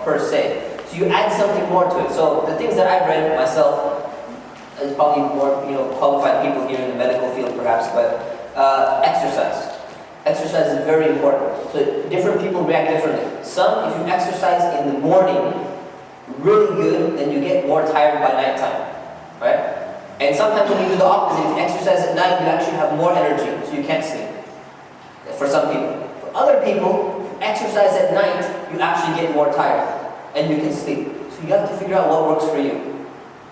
per se. So you add something more to it. So the things that I've read myself, there's probably more qualified people here in the medical field perhaps, but exercise. Exercise is very important. So different people react differently. Some, if you exercise in the morning really good, then you get more tired by nighttime, right? And sometimes when you do the opposite, if you exercise at night, you actually have more energy, so you can't sleep. For some people. For other people, if you exercise at night, you actually get more tired, and you can sleep. So you have to figure out what works for you.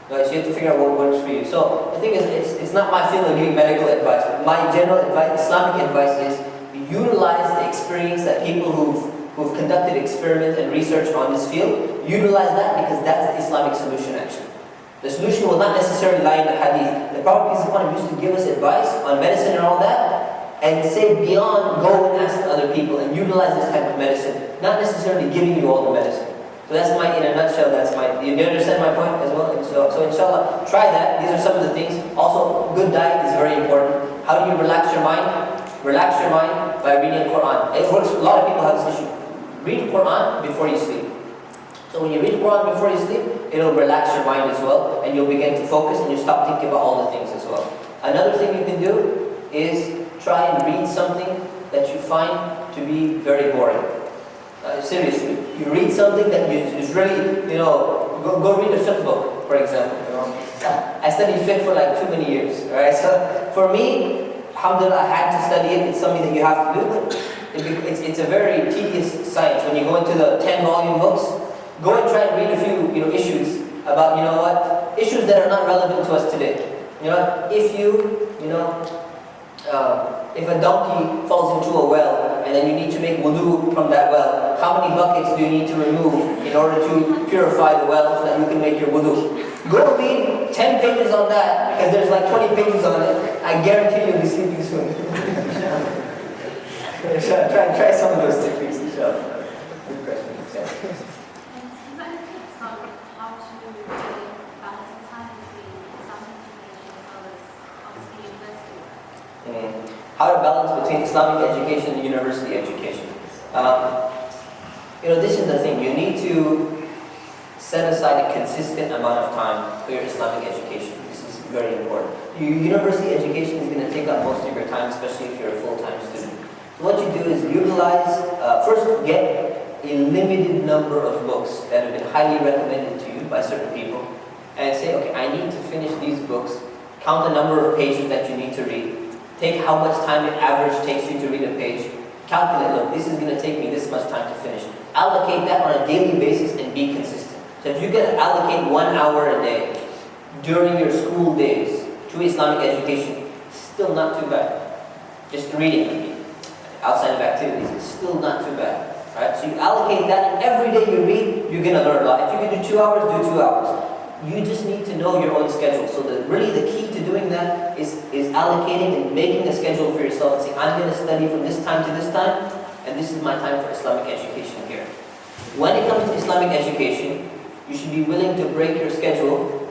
Right? So you have to figure out what works for you. So the thing is, it's not my field of giving medical advice. My general advice, Islamic advice is utilize the experience that people who've conducted experiment and research on this field, utilize that because that's the Islamic solution actually. The solution will not necessarily lie in the hadith. The Prophet used to give us advice on medicine and all that, and say beyond, go and ask other people and utilize this type of medicine, not necessarily giving you all the medicine. So that's in a nutshell, you understand my point as well? So inshallah, try that. These are some of the things. Also, good diet is very important. How do you relax your mind? Relax your mind by reading the Quran. It works, a lot of people have this issue. Read Quran before you sleep. So when you read Quran before you sleep, it'll relax your mind as well, and you'll begin to focus and you stop thinking about all the things as well. Another thing you can do is try and read something that you find to be very boring. Seriously, you read something that is really, go read a fiqh book, for example. I studied fiqh for like too many years, right? So for me, alhamdulillah, I had to study it. It's something that you have to do, but it's a very tedious science. When you go into the 10-volume books, go and try and read a few, issues about, issues that are not relevant to us today. If a donkey falls into a well and then you need to make wudu from that well, how many buckets do you need to remove in order to purify the well so that you can make your wudu? Go read 10 pages on that because there's like 20 pages on it. I guarantee you'll be sleeping soon. Try some of those techniques, inshallah. Good question. How to balance between Islamic education and university education. This is the thing. You need to set aside a consistent amount of time for your Islamic education. This is very important. Your university education is going to take up most of your time, especially if you're a full-time student. So what you do is utilize, first get a limited number of books that have been highly recommended to you by certain people, and say, okay, I need to finish these books. Count the number of pages that you need to read. Take how much time it average takes you to read a page. Calculate, look, this is going to take me this much time to finish. Allocate that on a daily basis and be consistent. So if you can allocate 1 hour a day during your school days to Islamic education, it's still not too bad. Just reading, outside of activities, it's still not too bad. Right? So you allocate that, and every day you read, you're going to learn a lot. If you can do 2 hours, do 2 hours. You just need to know your own schedule. So really the key to doing that is allocating and making a schedule for yourself and saying, I'm going to study from this time to this time, and this is my time for Islamic education here. When it comes to Islamic education, you should be willing to break your schedule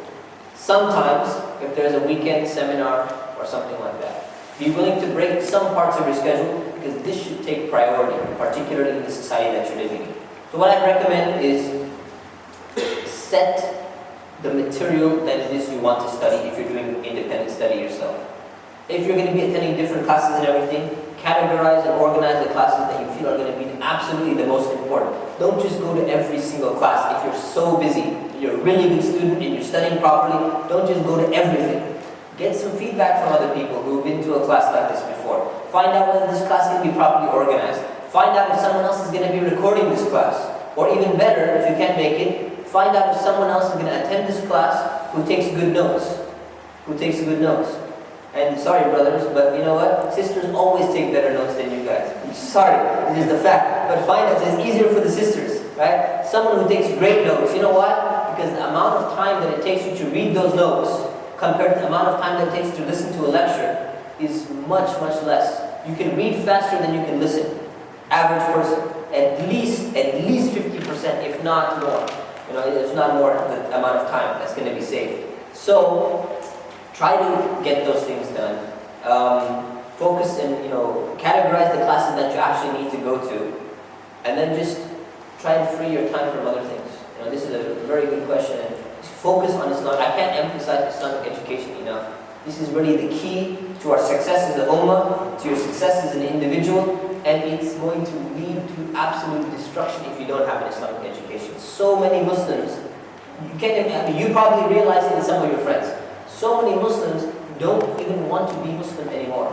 sometimes if there's a weekend seminar or something like that. Be willing to break some parts of your schedule because this should take priority, particularly in the society that you're living in. So what I recommend is set the material that it is you want to study if you're doing independent study yourself. If you're going to be attending different classes and everything, categorize and organize the classes that you feel are going to be absolutely the most important. Don't just go to every single class. If you're so busy, you're a really good student and you're studying properly, don't just go to everything. Get some feedback from other people who've been to a class like this before. Find out whether this class can be properly organized. Find out if someone else is going to be recording this class. Or even better, if you can't make it, find out if someone else is going to attend this class who takes good notes. And sorry brothers, but you know what? Sisters always take better notes than you guys. Sorry, it is the fact. But find out it's easier for the sisters, right? Someone who takes great notes. You know why? Because the amount of time that it takes you to read those notes compared to the amount of time that it takes to listen to a lecture is much, much less. You can read faster than you can listen. Average person. At least 50%, if not more. It's not more the amount of time that's going to be saved. So, try to get those things done. Focus and, categorize the classes that you actually need to go to. And then just try and free your time from other things. This is a very good question. And focus on Islam. I can't emphasize Islamic education enough. This is really the key to our success as an ummah, to your success as an individual, and it's going to lead to absolute destruction if you don't have an Islamic education. So many Muslims, you probably realize it in some of your friends, so many Muslims don't even want to be Muslim anymore.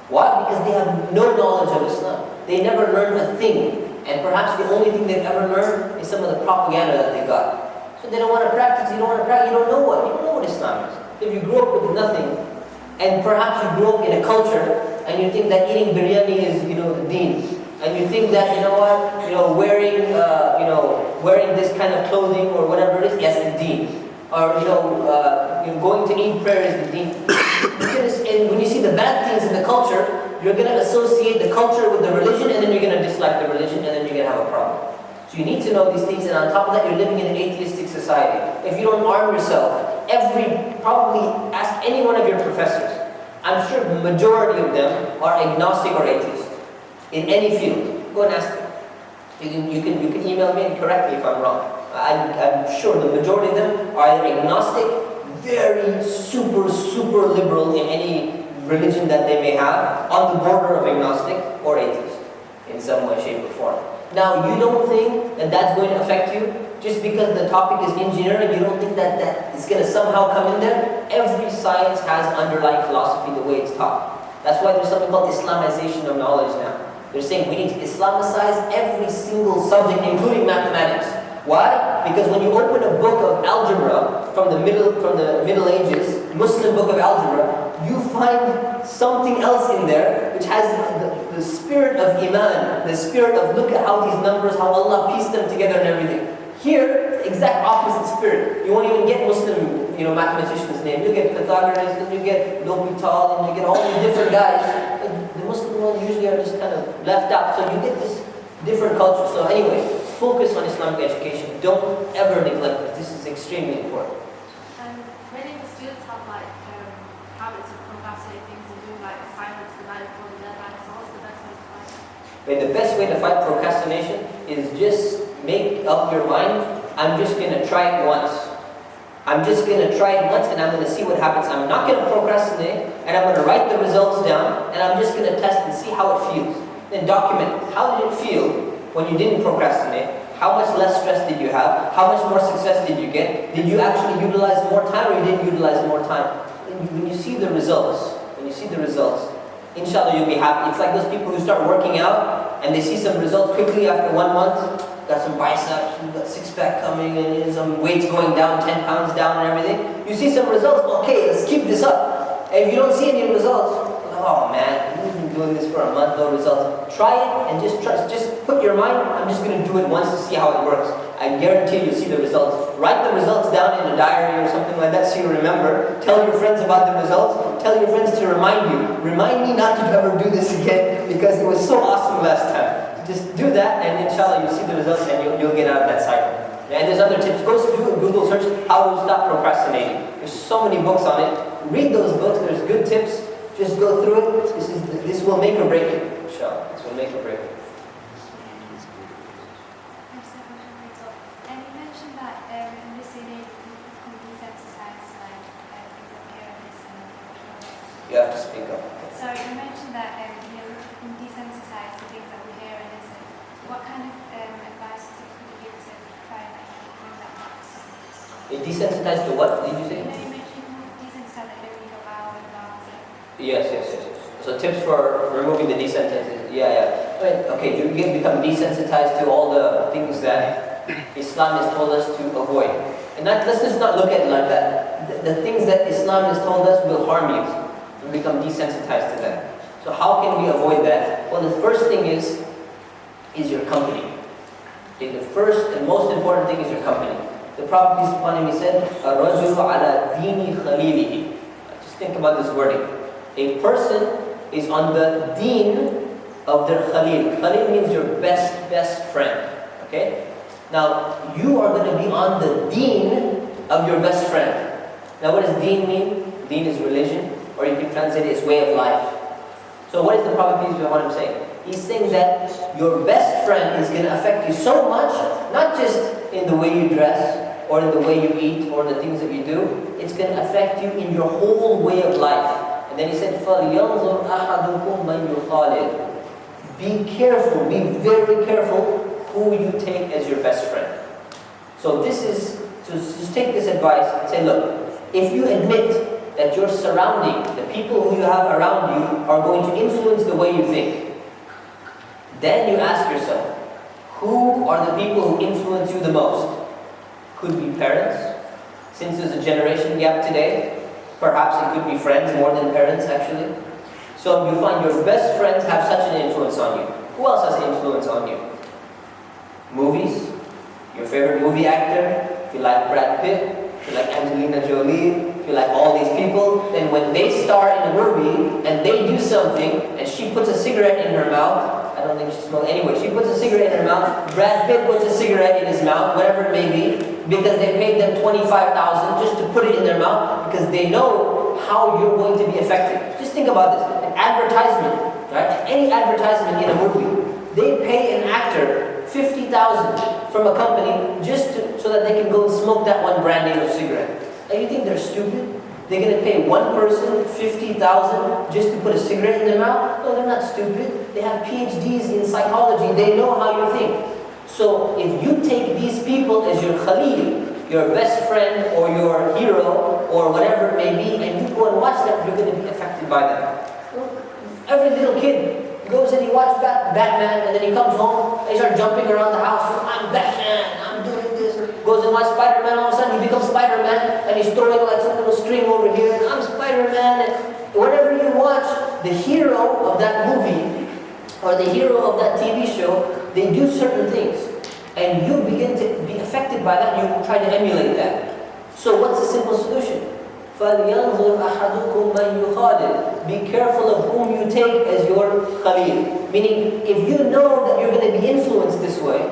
Why? Because they have no knowledge of Islam. They never learned a thing. And perhaps the only thing they've ever learned is some of the propaganda that they got. So they don't want to practice, you don't know what Islam is. If you grew up with nothing, and perhaps you grew up in a culture, and you think that eating biryani is, the deen. And you think that, wearing this kind of clothing or whatever it is, yes, the deen. Or, going to eat prayer is the deen. And when you see the bad things in the culture, you're going to associate the culture with the religion, and then you're going to dislike the religion, and then you're going to have a problem. So you need to know these things, and on top of that, you're living in an atheistic society. If you don't arm yourself, probably ask any one of your professors. I'm sure the majority of them are agnostic or atheist in any field. Go and ask them. You can email me and correct me if I'm wrong. I'm sure the majority of them are either agnostic, very super liberal in any religion that they may have, on the border of agnostic or atheist in some way, shape, or form. Now, you don't think that that's going to affect you just because the topic is engineering. You don't think that it's going to somehow come in there. Every science has underlying philosophy the way it's taught. That's why there's something called Islamization of knowledge now. They're saying we need to Islamicize every single subject, including mathematics. Why? Because when you open a book of algebra from the Middle Ages, Muslim book of algebra, you find something else in there which has the spirit of Iman, the spirit of look at how these numbers, how Allah pieced them together and everything. Here, exact opposite spirit. You won't even get Muslim, mathematicians' names. You get Pythagoras, and you get L'Hopital, and you get all these different guys. The Muslim ones usually are just kind of left out. So you get this different culture. So anyway, focus on Islamic education. Don't ever neglect it. This is extremely important. Many of the students have habits of procrastinating things and doing assignments the night before the deadline. So what's the best way to fight it? The best way to fight procrastination is just make up your mind, I'm just going to try it once. I'm just going to try it once and I'm going to see what happens. I'm not going to procrastinate, and I'm going to write the results down, and I'm just going to test and see how it feels. Then document, how did it feel when you didn't procrastinate? How much less stress did you have? How much more success did you get? Did you actually utilize more time, or you didn't utilize more time? When you see the results, inshallah you'll be happy. It's like those people who start working out and they see some results quickly after 1 month. Got some biceps, got six-pack coming, and some weights going down, 10 pounds down and everything. You see some results, okay, let's keep this up. And if you don't see any results, oh man, we've been doing this for a month, no results. Try it and just trust. Just put your mind, I'm just going to do it once to see how it works. I guarantee you'll see the results. Write the results down in a diary or something like that so you remember. Tell your friends about the results. Tell your friends to remind you. Remind me not to ever do this again because it was so awesome last time. Just do that, and inshallah you'll see the results, and you'll get out of that cycle. And there's other tips. Go to Google search how to stop procrastinating. There's so many books on it. Read those books. There's good tips. Just go through it. This will make or break you. Inshallah, this will make or break you. And you mentioned that in this age people can desensitize things like appearance and You have to speak up. So you mentioned that you can desensitize the things that we hear and listen. What kind of advice or tips would you give to try and bring that back? It desensitized to what did you say? You mentioned you can desensitize the hearing of our Yes. So tips for removing the desensitization. Yeah. Okay, you become desensitized to all the things that Islam has told us to avoid. And let's just not look at it like that. The things that Islam has told us will harm you. You become desensitized to them. So how can we avoid that? Well, the first thing is your company. Okay, the first and most important thing is your company. The Prophet peace upon him, he said, "Ar-rajulu ala dini khalilihi." Just think about this wording. A person is on the deen of their khalil. Khalil means your best friend. Okay? Now, you are going to be on the deen of your best friend. Now, what does deen mean? Deen is religion, or you can translate it as way of life. So what is the Prophet peace be upon him saying? He's saying that your best friend is going to affect you so much, not just in the way you dress, or in the way you eat, or the things that you do. It's going to affect you in your whole way of life. And then he said, فَلْيَنْظُرْ أَحَدُكُمْ مَنْ يُخَالِلْ. Be careful, be very careful who you take as your best friend. So this is, to just take this advice and say, look, if you admit that your surrounding, the people who you have around you, are going to influence the way you think, then you ask yourself, who are the people who influence you the most? Could be parents. Since there's a generation gap today, perhaps it could be friends more than parents actually. So you find your best friends have such an influence on you. Who else has an influence on you? Movies, your favorite movie actor, if you like Brad Pitt, if you like Angelina Jolie, if you like all these people, then when they star in a movie and they do something and she puts a cigarette in her mouth, I don't think she smoked anyway, she puts a cigarette in her mouth, Brad Pitt puts a cigarette in his mouth, whatever it may be, because they paid them $25,000 just to put it in their mouth, because they know how you're going to be affected. Just think about this, an advertisement, right? Any advertisement in a movie, they pay an actor $50,000 from a company just so that they can go and smoke that one brand name of cigarette. And you think they're stupid? They're going to pay one person $50,000 just to put a cigarette in their mouth? No, they're not stupid. They have PhDs in psychology. They know how you think. So if you take these people as your Khalil, your best friend or your hero or whatever it may be, and you go and watch them, you're going to be affected by them. Every little kid goes and he watches Batman, and then he comes home and he starts jumping around the house. I'm Batman, I'm doing this. Goes and watches Spider-Man, all of a sudden he becomes Spider-Man, and he's throwing like some little string over here, and I'm Spider-Man. And whenever you watch the hero of that movie, or the hero of that TV show, they do certain things. And you begin to be affected by that, you try to emulate that. So what's the simple solution? فَلْيَنْظُرْ أَحَدُكُمْ مَنْ يُخَالِلْ. Be careful of whom you take as your Khalil. Meaning, if you know that you're going to be influenced this way,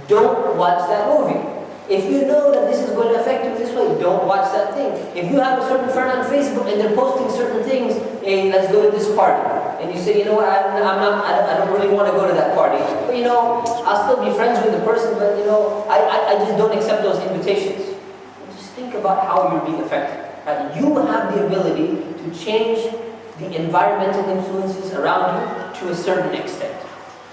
don't watch that movie. If you know that this is going to affect you this way, don't watch that thing. If you have a certain friend on Facebook and they're posting certain things, hey, let's go to this party. And you say, you know what, I don't really want to go to that party. But you know, I'll still be friends with the person, but you know, I just don't accept those invitations. Just think about how you're being affected. Right? You have the ability to change the environmental influences around you to a certain extent.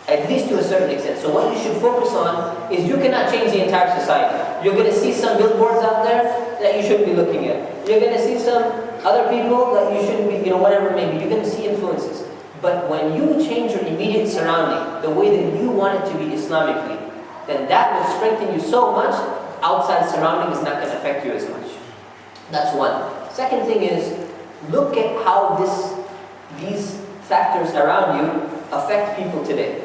At least to a certain extent. So what you should focus on is you cannot change the entire society. You're going to see some billboards out there that you shouldn't be looking at. You're going to see some other people that you shouldn't be, you know, whatever it may be. You're going to see influences. But when you change your immediate surrounding, the way that you want it to be Islamically, then that will strengthen you so much, outside surrounding is not going to affect you as much. That's one. Second thing is, look at how these factors around you affect people today.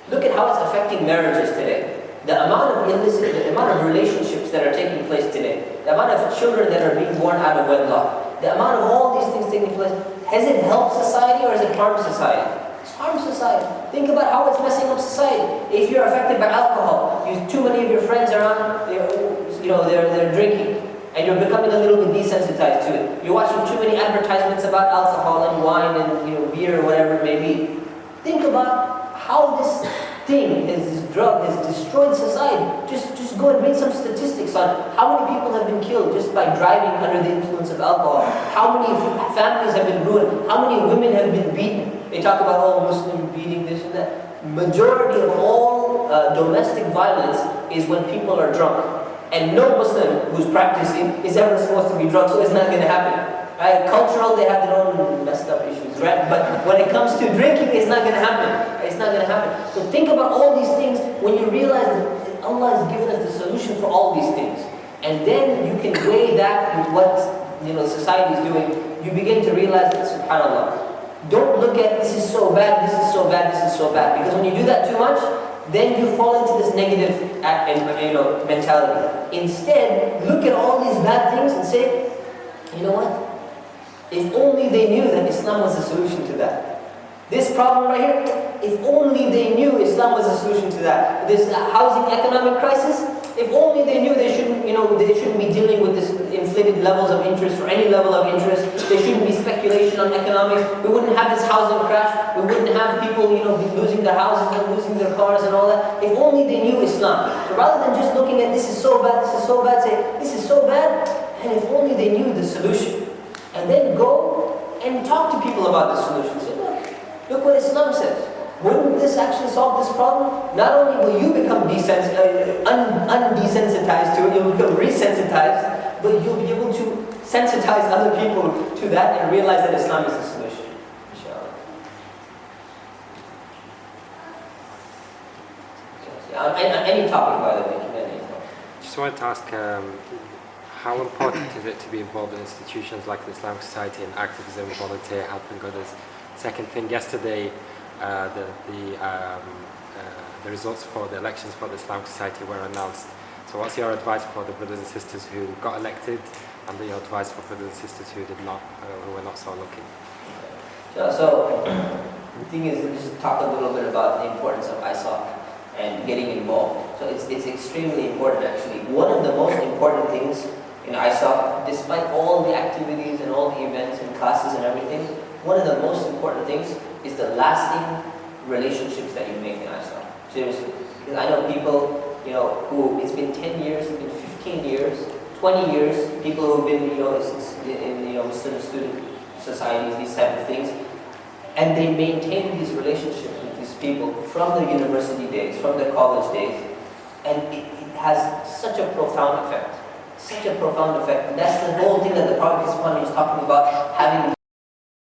Look at how it's affecting marriages today. The amount of illicit, the amount of relationships that are taking place today, the amount of children that are being born out of wedlock, the amount of all these things taking place, has it helped society or has it harmed society? It's harmed society. Think about how it's messing up society. If you're affected by alcohol, too many of your friends around, they're drinking, and you're becoming a little bit desensitized to it. You're watching too many advertisements about alcohol and wine and beer or whatever it may be. Think about how this thing, this drug, has destroyed society. Just go and read some statistics on how many people have been killed just by driving under the influence of alcohol. How many families have been ruined. How many women have been beaten. They talk about all Muslim beating this and that. Majority of all domestic violence is when people are drunk. And no Muslim who's practicing is ever supposed to be drunk, so it's not going to happen. Right? Cultural, they have their own messed up issues, right? But when it comes to drinking, it's not going to happen. It's not going to happen. So think about all these things when you realize that Allah has given us the solution for all these things. And then you can weigh that with what society is doing. You begin to realize that, subhanAllah, don't look at this is so bad, this is so bad, this is so bad. Because when you do that too much, then you fall into this negative mentality. Instead, look at all these bad things and say, you know what? If only they knew that Islam was the solution to that. This problem right here, if only they knew Islam was the solution to that. This housing economic crisis, if only they knew they shouldn't be dealing with this inflated levels of interest or any level of interest. There shouldn't be speculation on economics. We wouldn't have this housing crash. We wouldn't have people, be losing their houses and losing their cars and all that. If only they knew Islam. So rather than just looking at this is so bad, say this is so bad, and if only they knew the solution. And then go and talk to people about the solution. Say, look what Islam says. Wouldn't this actually solve this problem? Not only will you become undesensitized to it, you'll become resensitized, but you'll be able to sensitize other people to that and realize that Islam is the solution. Inshallah. Any topic, by the way. Just wanted to ask, how important is it to be involved in institutions like the Islamic Society in activism, volunteer, helping others? Second thing, yesterday, the results for the elections for the Islamic Society were announced. So what's your advice for the brothers and sisters who got elected, and your advice for brothers and sisters who did not, who were not so lucky? So the thing is, just talk a little bit about the importance of ISOC and getting involved. So it's extremely important actually. One of the most important things in ISOC, despite all the activities and all the events and classes and everything, one of the most important things is the lasting relationships that you make in ISOC. Seriously. Because I know people, who it's been 10 years, it's been 15 years, 20 years, people who've been, in Muslim student societies, these type of things, and they maintain these relationships with these people from their university days, from their college days, and it has such a profound effect. Such a profound effect. And that's the whole thing that the Prophet is talking about, having